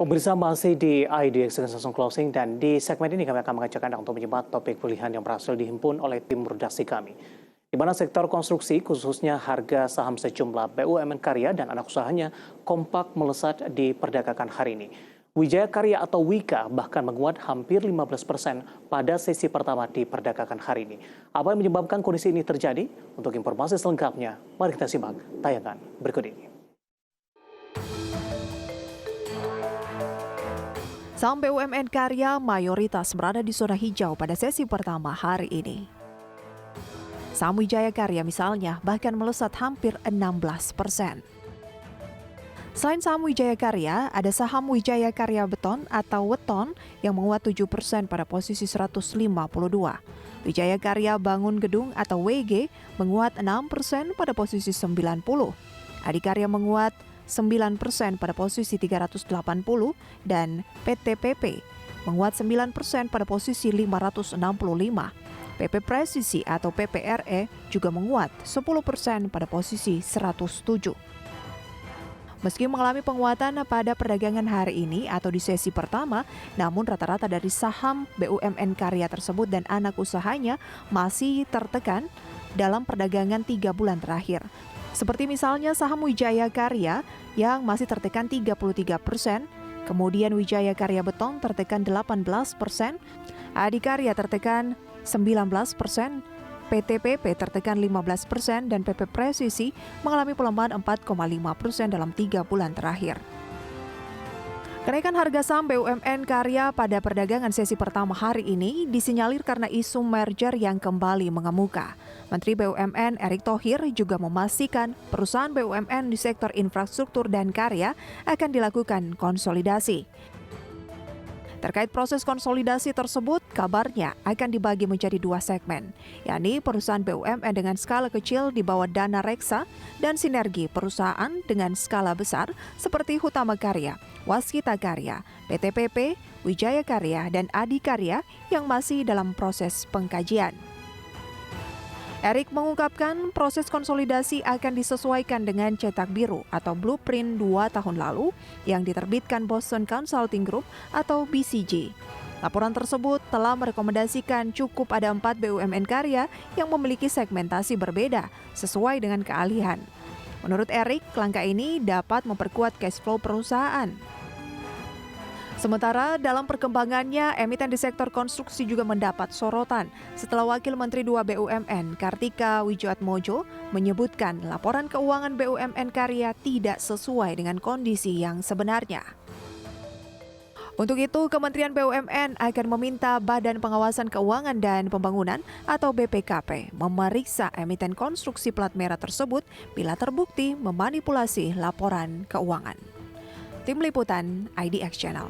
Pemirsa masih di IDX Langsung Closing dan di segmen ini kami akan mengajak Anda untuk menyimak topik pilihan yang berhasil dihimpun oleh tim redaksi kami. Di mana sektor konstruksi khususnya harga saham sejumlah BUMN karya dan anak usahanya kompak melesat di perdagangan hari ini. Wijaya Karya atau Wika bahkan menguat hampir 15% pada sesi pertama di perdagangan hari ini. Apa yang menyebabkan kondisi ini terjadi? Untuk informasi selengkapnya, mari kita simak tayangan berikut ini. Saham BUMN karya mayoritas berada di zona hijau pada sesi pertama hari ini. Saham Wijaya Karya misalnya bahkan melesat hampir 16%. Selain saham Wijaya Karya, ada saham Wijaya Karya Beton atau Weton yang menguat 7% pada posisi 152. Wijaya Karya Bangun Gedung atau WG menguat 6% pada posisi 90. Adikarya menguat 9% pada posisi 380 dan PTPP menguat 9% pada posisi 565. PP Presisi atau PPRE juga menguat 10% pada posisi 107. Meski mengalami penguatan pada perdagangan hari ini atau di sesi pertama, namun rata-rata dari saham BUMN karya tersebut dan anak usahanya masih tertekan dalam perdagangan 3 bulan terakhir. Seperti misalnya saham Wijaya Karya yang masih tertekan 33%, kemudian Wijaya Karya Beton tertekan 18%, Adikarya tertekan 19%, PTPP tertekan 15%, dan PP Presisi mengalami pelemahan 4,5% dalam 3 bulan terakhir. Kenaikan harga saham BUMN karya pada perdagangan sesi pertama hari ini disinyalir karena isu merger yang kembali mengemuka. Menteri BUMN Erick Thohir juga memastikan perusahaan BUMN di sektor infrastruktur dan karya akan dilakukan konsolidasi. Terkait proses konsolidasi tersebut, kabarnya akan dibagi menjadi 2 segmen, yakni perusahaan BUMN dengan skala kecil di bawah dana reksa dan sinergi perusahaan dengan skala besar seperti Hutama Karya, Waskita Karya, PTPP, Wijaya Karya, dan Adikarya yang masih dalam proses pengkajian. Erick mengungkapkan proses konsolidasi akan disesuaikan dengan cetak biru atau blueprint 2 tahun lalu yang diterbitkan Boston Consulting Group atau BCG. Laporan tersebut telah merekomendasikan cukup ada 4 BUMN karya yang memiliki segmentasi berbeda sesuai dengan keahlian. Menurut Erick, langkah ini dapat memperkuat cash flow perusahaan. Sementara dalam perkembangannya, emiten di sektor konstruksi juga mendapat sorotan setelah Wakil Menteri 2 BUMN Kartika Wijatmoko menyebutkan laporan keuangan BUMN karya tidak sesuai dengan kondisi yang sebenarnya. Untuk itu, Kementerian BUMN akan meminta Badan Pengawasan Keuangan dan Pembangunan atau BPKP memeriksa emiten konstruksi plat merah tersebut bila terbukti memanipulasi laporan keuangan. Tim Liputan IDX Channel.